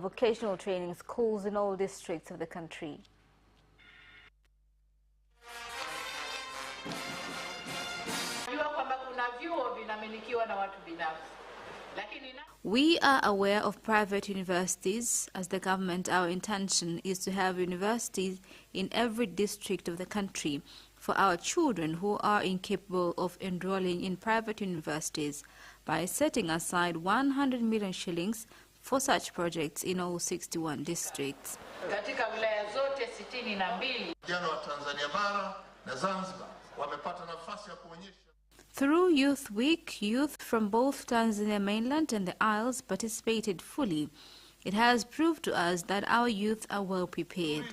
vocational training schools in all districts of the country. We are aware of private universities. As the government, our intention is to have universities in every district of the country for our children who are incapable of enrolling in private universities by setting aside 100 million shillings for such projects in all 61 districts. Katika wilaya zote 62, vijana wa Tanzania bara na Zanzibar wamepata nafasi ya kuonyesha. Through Youth Week, youth from both Tanzania mainland and the Isles participated fully. It has proved to us that our youth are well prepared.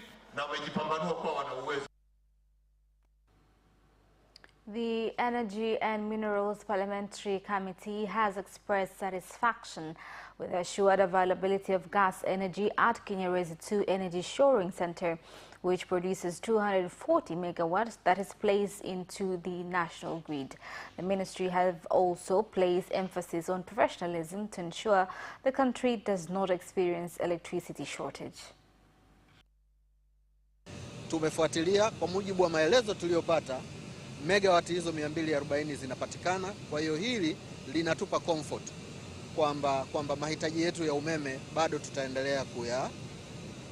The Energy and Minerals Parliamentary Committee has expressed satisfaction with the assured availability of gas energy at Kinyerezi 2 Energy Shoring Center, which produces 240 megawatts that is placed into the national grid. The ministry has also placed emphasis on professionalism to ensure the country does not experience electricity shortage. Tumefuatilia kwa mujibu wa maelezo tuliyopata, megawati hizo 240 zinapatikana. Kwa hiyo hili linatupa comfort kwamba mahitaji yetu ya umeme bado tutaendelea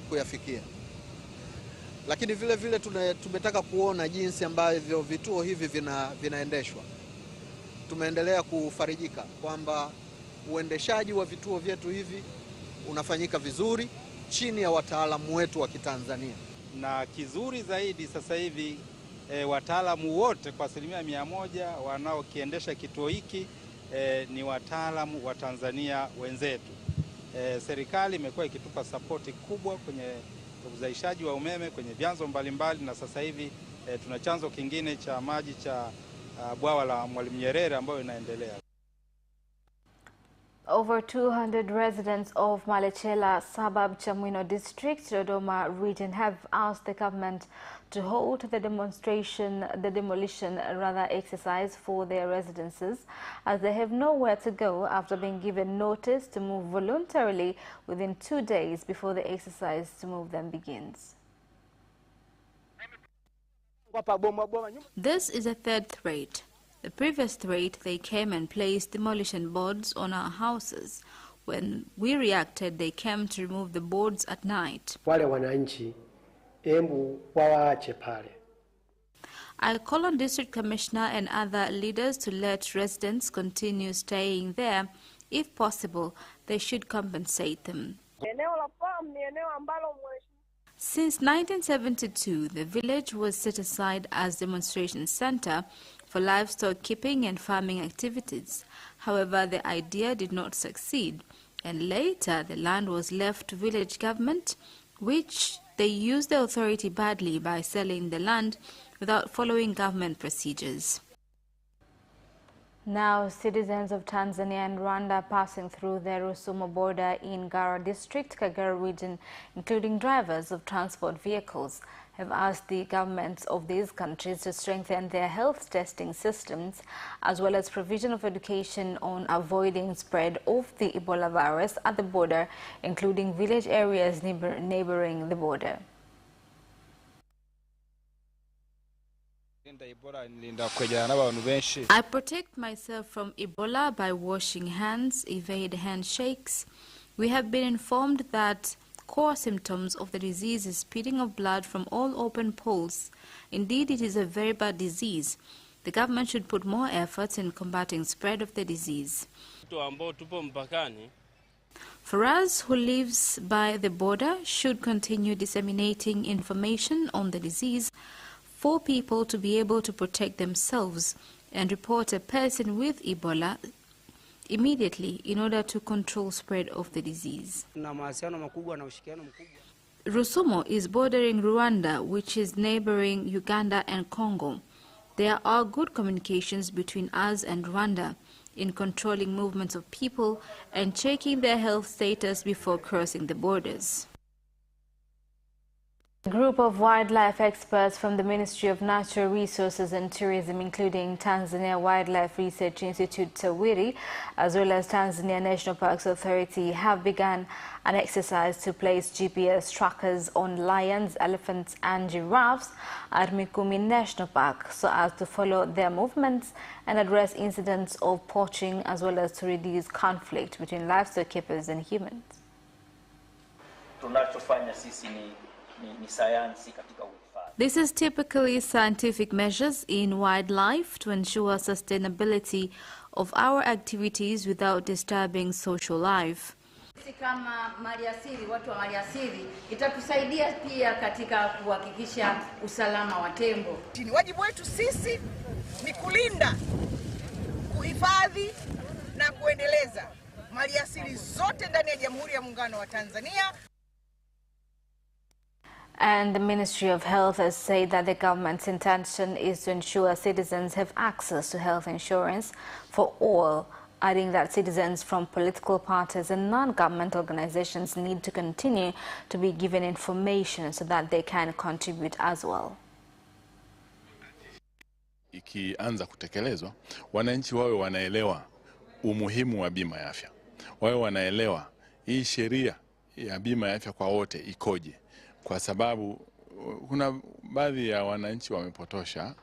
kuyafikia. Lakini vile vile tumetaka kuona jinsi ambavyo vituo hivi vinaendeshwa. Tumeendelea kufarijika kwamba uendeshaji wa vituo vyetu hivi unafanyika vizuri chini ya wataalamu wetu wa Kitanzania. Na kizuri zaidi sasa hivi wataalamu wote kwa 100% wanaokiendesha kituo hiki ni wataalamu wa Tanzania wenzetu. Serikali imekuwa ikitupa sapoti kubwa kwenye uzalishaji wa umeme kwenye vyanzo mbalimbali, na sasa hivi tuna chanzo kingine cha maji cha bwawa la Mwalimu Nyerere ambayo inaendelea. Over 200 residents of Malechela suburb Chamwino district, Dodoma region have asked the government to hold the demolition exercise for their residences, as they have nowhere to go after being given notice to move voluntarily within 2 days before the exercise to move them begins. This is a third threat. The previous threat, they came and placed demolition boards on our houses. When we reacted, they came to remove the boards at night. I call on District Commissioner and other leaders to let residents continue staying there. If possible, they should compensate them. Since 1972, the village was set aside as demonstration center for livestock keeping and farming activities. However, the idea did not succeed, and later the land was left to village government, which they used the authority badly by selling the land without following government procedures. Now, citizens of Tanzania and Rwanda passing through the Rusumo border in Gara district, Kagera region, including drivers of transport vehicles, have asked the governments of these countries to strengthen their health testing systems, as well as provision of education on avoiding spread of the Ebola virus at the border, including village areas neighboring the border. I protect myself from Ebola by washing hands, evade handshakes. We have been informed that core symptoms of the disease is spitting of blood from all open pores. Indeed, it is a very bad disease. The government should put more efforts in combating spread of the disease. For us who lives by the border, should continue disseminating information on the disease for people to be able to protect themselves and report a person with Ebola immediately in order to control spread of the disease. Rusumo is bordering Rwanda, which is neighboring Uganda and Congo. There are good communications between us and Rwanda in controlling movements of people and checking their health status before crossing the borders. A group of wildlife experts from the Ministry of Natural Resources and Tourism, including Tanzania Wildlife Research Institute TAWIRI, as well as Tanzania National Parks Authority, have begun an exercise to place GPS trackers on lions, elephants and giraffes at Mikumi National Park so as to follow their movements and address incidents of poaching, as well as to reduce conflict between livestock keepers and humans. Tunachofanya sisi ni sayansi katika uhifadhi. This is typically scientific measures in wildlife to ensure sustainability of our activities without disturbing social life. Sisi kama maliasili, watu wa maliasili, itatusaidia pia katika kuhakikisha usalama wa tembo. Wajibu wetu sisi ni kulinda, kuhifadhi na kuendeleza maliasili zote ndani ya Jamhuri ya Muungano wa Tanzania. And the Ministry of Health has said that the government's intention is to ensure citizens have access to health insurance for all, adding that citizens from political parties and non-government organizations need to continue to be given information so that they can contribute as well. Ikianza kutekelezwa, wananchi wawe wanaelewa umuhimu wa bima ya afya. Wawe wanaelewa hii sheria ya bima ya afya kwa wote ikoje. Kwa sababu kuna baadhi ya wananchi wamepotosha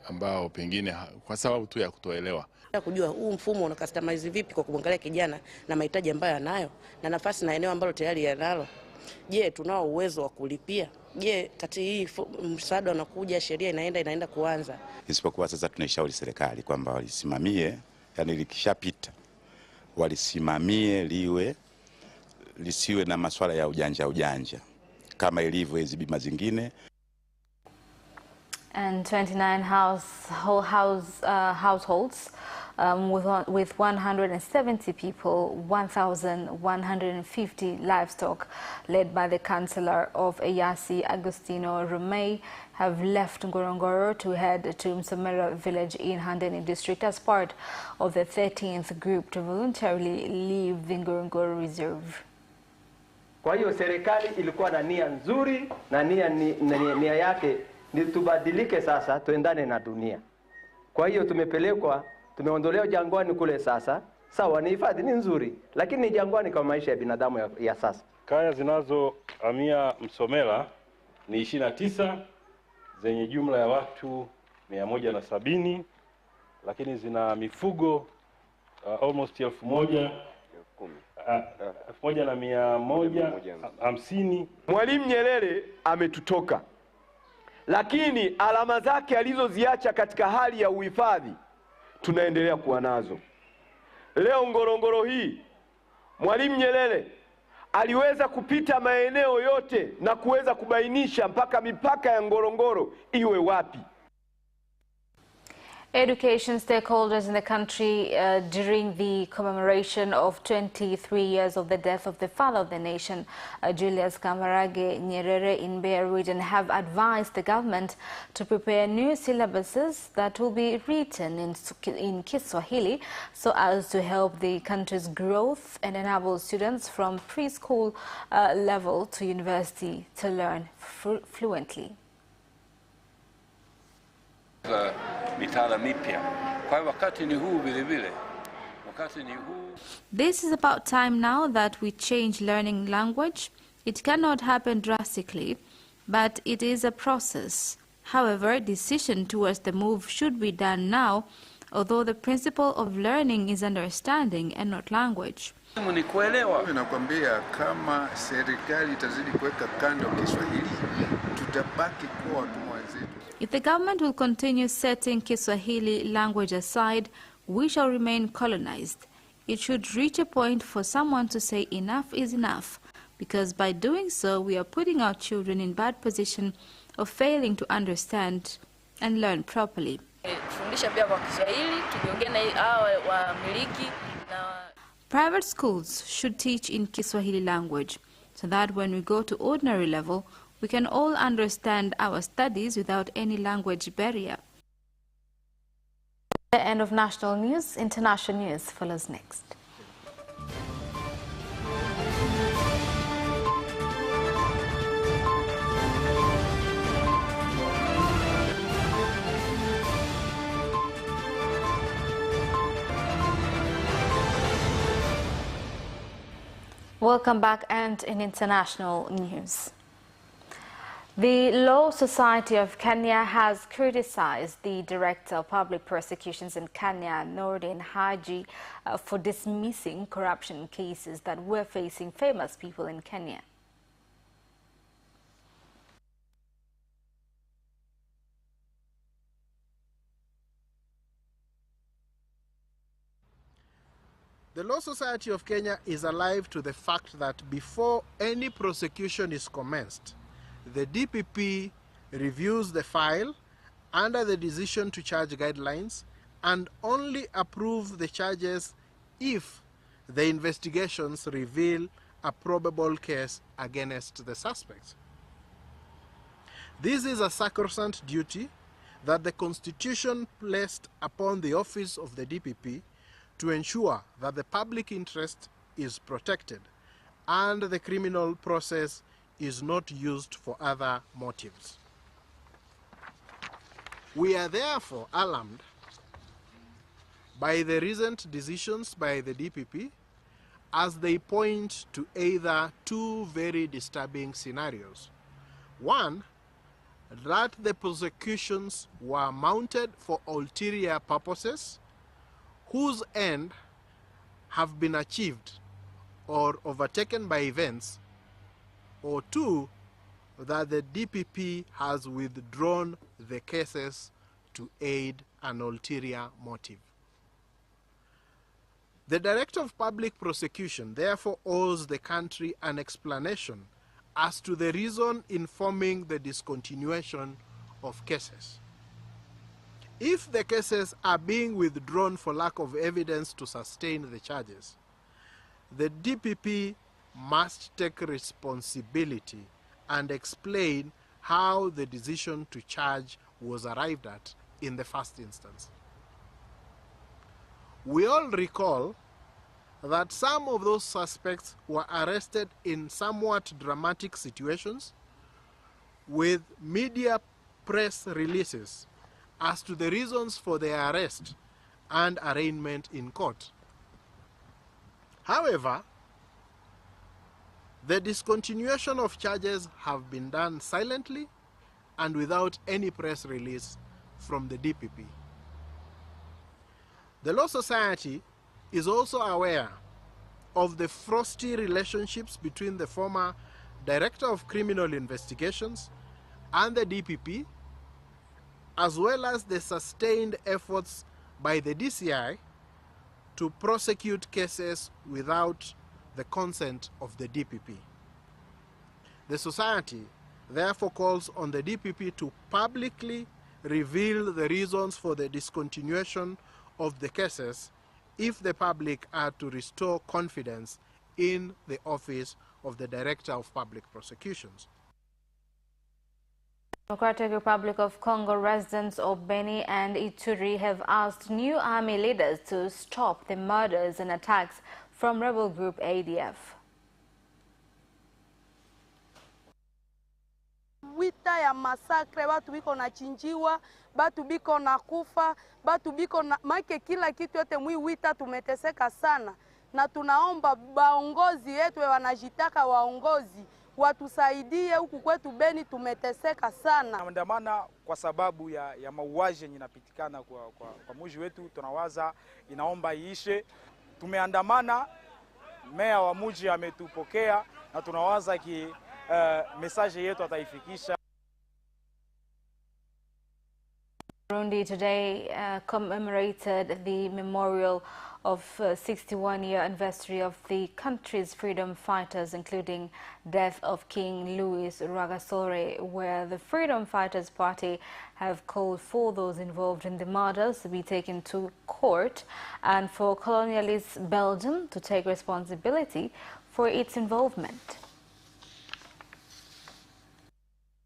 ambao pengine kwa sababu tu ya kutoelewa. Kujua huu mfumo una customize vipi kwa kumwangalia kijana na mahitaji ambayo anayo na nafasi na eneo ambalo tayari yanalo. Je, tunao uwezo wa kulipia? Je, kati hii msaada unakuja, sheria inaenda kuanza. Isipokuwa sasa tunaishauri serikali kwamba walisimamie, yani likishapita walisimamie lisiwe na masuala ya ujanja kama ilivyo hizo bima zingine. And 29 households with 170 people, 1,150 livestock, led by the Councillor of Eyasi, Agustino Romei, have left Ngorongoro to head to Msomera village in Handeni district as part of the 13th group to voluntarily leave the Ngorongoro Reserve. Kwa hiyo serikali ilikuwa na nia nzuri na nia yake ni tubadilike sasa, tuendane na dunia. Kwa hiyo tumeondolewa jangwani kule sasa. Sawa, ni hifadhi ni nzuri, lakini ni jangwani kwa maisha ya binadamu ya sasa. Kaya zinazohamia Msomera ni 29 zenye jumla ya watu 170, lakini zina mifugo almost 1,150. Mwalimu Nyerere ametutoka, lakini alama zake alizoziacha katika hali ya uhifadhi tunaendelea kuwa nazo. Leo Ngorongoro hii, Mwalimu Nyerere aliweza kupita maeneo yote na kuweza kubainisha mpaka mipaka ya Ngorongoro iwe wapi. Education stakeholders in the country during the commemoration of 23 years of the death of the father of the nation, Julius Kambarage Nyerere in Mbeya region, have advised the government to prepare new syllabuses that will be written in Kiswahili so as to help the country's growth and enable students from preschool level to university to learn fluently. This is about time now that we change learning language. It cannot happen drastically, but it is a process. However, decision towards the move should be done now, although the principle of learning is understanding and not language. Nakwambia kama serikali itazidi kuweka kando Kiswahili, tutabaki kuwa watumwa zetu. If the government will continue setting Kiswahili language aside, we shall remain colonized. It should reach a point for someone to say enough is enough, because by doing so, we are putting our children in bad position of failing to understand and learn properly. Private schools should teach in Kiswahili language so that when we go to ordinary level, we can all understand our studies without any language barrier. The end of national news. International news follows next. Welcome back, and in international news. The Law Society of Kenya has criticized the Director of Public Prosecutions in Kenya, Nordin Haji, for dismissing corruption cases that were facing famous people in Kenya. The Law Society of Kenya is alive to the fact that before any prosecution is commenced, the DPP reviews the file under the decision to charge guidelines and only approve the charges if the investigations reveal a probable case against the suspects. This is a sacrosanct duty that the Constitution placed upon the office of the DPP to ensure that the public interest is protected and the criminal process is not used for other motives. We are therefore alarmed by the recent decisions by the DPP as they point to either two very disturbing scenarios. One, that the prosecutions were mounted for ulterior purposes whose end have been achieved or overtaken by events, or two, that the DPP has withdrawn the cases to aid an ulterior motive. The Director of Public Prosecution therefore owes the country an explanation as to the reason informing the discontinuation of cases. If the cases are being withdrawn for lack of evidence to sustain the charges, the DPP must take responsibility and explain how the decision to charge was arrived at in the first instance. We all recall that some of those suspects were arrested in somewhat dramatic situations with media press releases as to the reasons for their arrest and arraignment in court. However, the discontinuation of charges have been done silently and without any press release from the DPP. The Law Society is also aware of the frosty relationships between the former Director of Criminal Investigations and the DPP, as well as the sustained efforts by the DCI to prosecute cases without the consent of the DPP. The Society therefore calls on the DPP to publicly reveal the reasons for the discontinuation of the cases if the public are to restore confidence in the office of the Director of Public Prosecutions. Democratic Republic of Congo residents of Beni and Ituri have asked new army leaders to stop the murders and attacks from rebel group ADF. Wita ya masakre, batu biko na chinjiwa, batu biko na kufa, batu biko na make kila kitu yote mwi wita tumeteseka sana. Na tunaomba baongozi yetu wanajitaka waongozi watusaidie huku kwetu Beni tumeteseka sana. Tunaandamana kwa sababu ya mauaji yenye yanapitikana kwa mji wetu, tunawaza inaomba iishe. Tumeandamana, meya wa mji ametupokea na tunawaza ki message yetu ataifikisha. Burundi today commemorated the memorial of 61-year anniversary of the country's freedom fighters, including death of King Louis Rwagasore, where the Freedom Fighters Party have called for those involved in the murders to be taken to court and for colonialist Belgium to take responsibility for its involvement.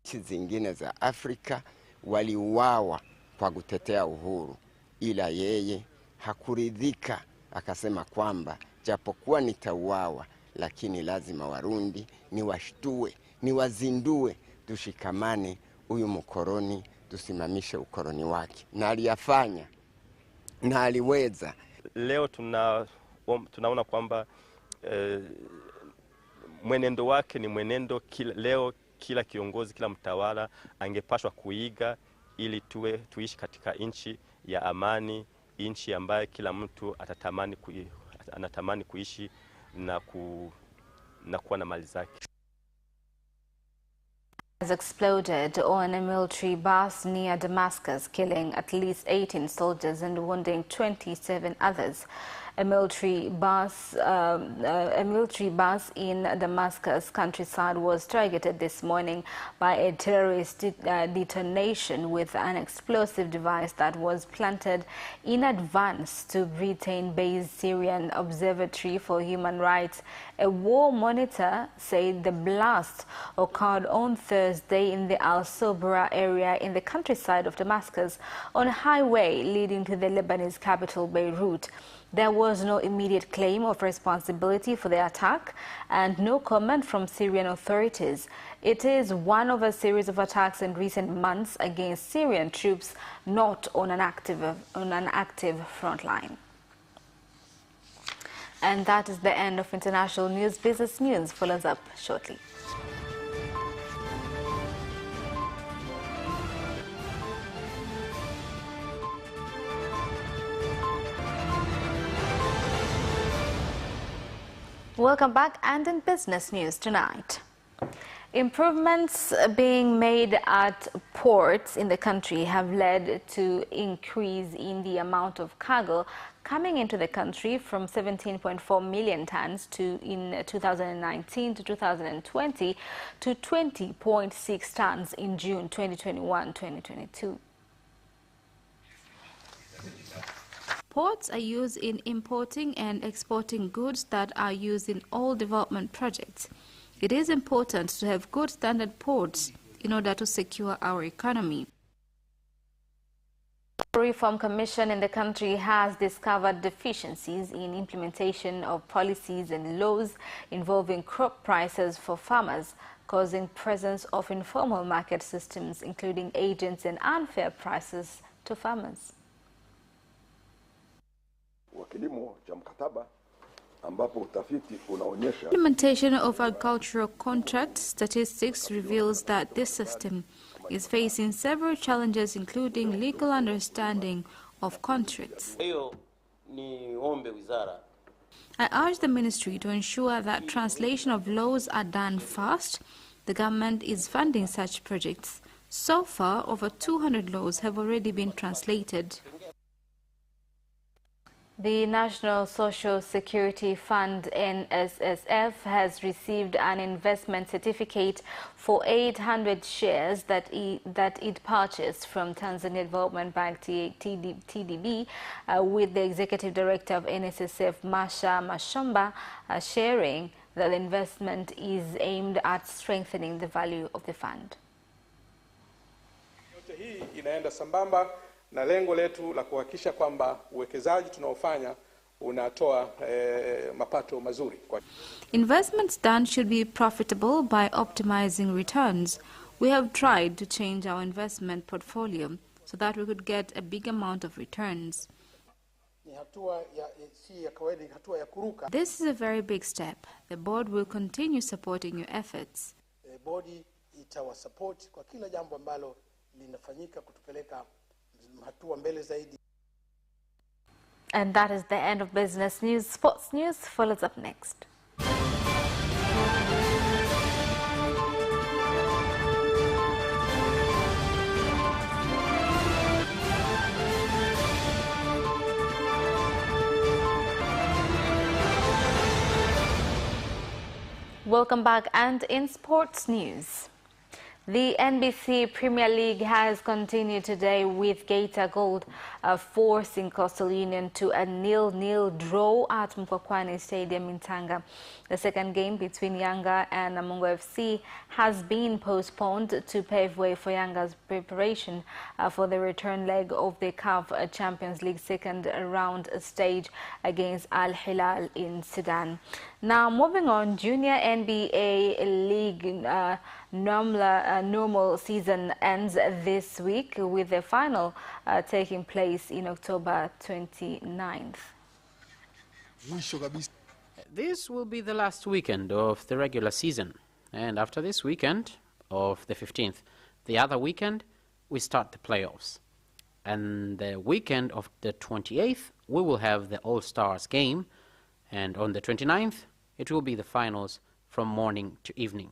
Nchi zingine za Afrika waliuawa kwa kutetea uhuru, ila yeye hakuridhika, akasema kwamba japokuwa nitauawa lakini lazima Warundi niwashtue, niwazindue, tushikamane, huyu mkoroni tusimamishe ukoroni wake. Na aliyafanya na aliweza. Leo tunaona kwamba mwenendo wake ni mwenendo leo kila kiongozi, kila mtawala angepashwa kuiga ili tuishi katika nchi ya amani, nchi ambayo kila mtu anatamani kuishi na kuwa na mali zake. Has exploded on a military bus near Damascus, killing at least 18 soldiers and wounding 27 others. A military bus in Damascus countryside was targeted this morning by a terrorist detonation with an explosive device that was planted in advance to Britain-based Syrian Observatory for Human Rights. A war monitor said the blast occurred on Thursday in the Al-Sobra area in the countryside of Damascus on a highway leading to the Lebanese capital Beirut. There was no immediate claim of responsibility for the attack and no comment from Syrian authorities. It is one of a series of attacks in recent months against Syrian troops not on an active front line. And that is the end of international news. Business news follows up shortly. Welcome back, and in business news tonight. Improvements being made at ports in the country have led to increase in the amount of cargo coming into the country from 17.4 million tons in 2019 to 2020 to 20.6 tons in June 2021-2022. Ports are used in importing and exporting goods that are used in all development projects. It is important to have good standard ports in order to secure our economy. The Reform Commission in the country has discovered deficiencies in implementation of policies and laws involving crop prices for farmers, causing presence of informal market systems, including agents and unfair prices to farmers. Implementation of agricultural contract statistics reveals that this system is facing several challenges, including legal understanding of contracts. I urge the ministry to ensure that translation of laws are done fast. The government is funding such projects. So far, over 200 laws have already been translated. The National Social Security Fund, NSSF, has received an investment certificate for 800 shares that it purchased from Tanzania Development Bank TDB, with the Executive Director of NSSF, Masha Mashomba, sharing that the investment is aimed at strengthening the value of the fund. Hii inaenda sambamba na lengo letu la kuhakikisha kwamba uwekezaji tunaofanya unatoa mapato mazuri. Investments done should be profitable by optimizing returns. We have tried to change our investment portfolio so that we could get a big amount of returns. This is a very big step. The board will continue supporting your efforts. Bodi itawasupport kwa kila jambo ambalo linafanyika kutupeleka hatua mbele zaidi. And that is the end of business news. Sports news follows up next. Welcome back, and in sports news. The NBC Premier League has continued today with Geita Gold forcing Coastal Union to a 0-0 draw at Mkwakwani Stadium in Tanga. The second game between Yanga and Namungo FC has been postponed to pave way for Yanga's preparation for the return leg of the CAF Champions League second round stage against Al Hilal in Sudan. Now, moving on, Junior NBA League normal season ends this week, with the final taking place in October 29th. this will be the last weekend of the regular season. And after this weekend of the 15th, the other weekend, we start the playoffs. And the weekend of the 28th, we will have the All-Stars game. And on the 29th, it will be the finals from morning to evening.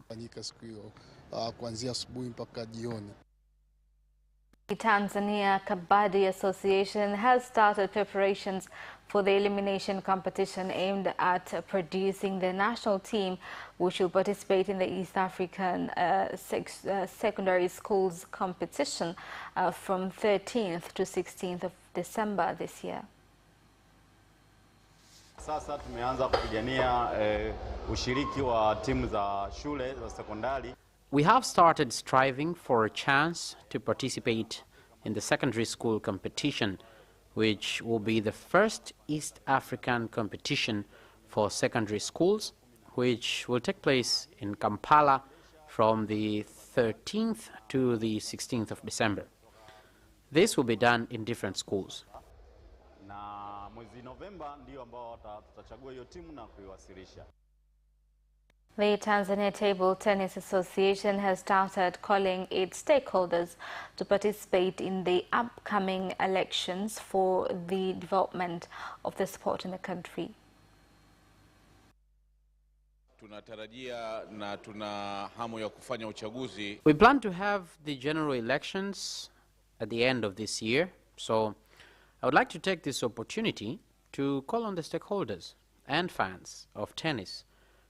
The Tanzania Kabaddi Association has started preparations for the elimination competition aimed at producing the national team, which will participate in the East African secondary schools competition from 13th to 16th of December this year. Sasa tumeanza kupigania ushiriki wa timu za shule za sekondari. We have started striving for a chance to participate in the secondary school competition, which will be the first East African competition for secondary schools, which will take place in Kampala from the 13th to the 16th of December. This will be done in different schools. Na mwezi Novemba ndio ambao tutachagua hiyo timu na kuiwasilisha. The Tanzania Table Tennis Association has started calling its stakeholders to participate in the upcoming elections for the development of the sport in the country. Tunatarajia na tuna hamu ya kufanya uchaguzi. We plan to have the general elections at the end of this year, so I would like to take this opportunity to call on the stakeholders and fans of tennis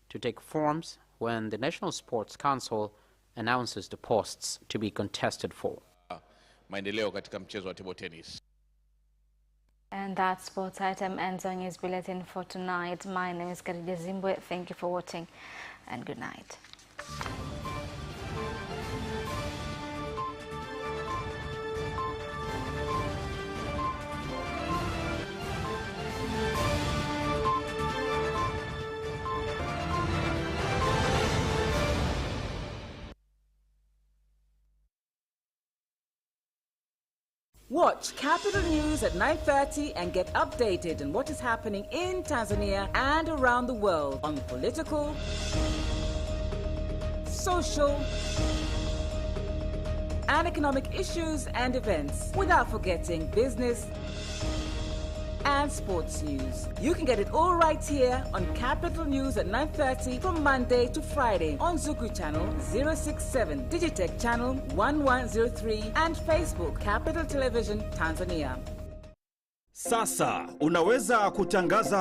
to take forms when the National Sports Council announces the posts to be contested for. Maendeleo katika mchezo wa table tennis. And that sports item ends on news bulletin for tonight. My name is Khadija Zimbwe. Thank you for watching and good night. Watch Capital News at 9:30 and get updated on what is happening in Tanzania and around the world on political, social, and economic issues and events, without forgetting business and sports news. You can get it all right here on Capital News at 9:30 from Monday to Friday on Zuku Channel 067, Digitech Channel 1103, and Facebook Capital Television Tanzania. Sasa unaweza kutangaza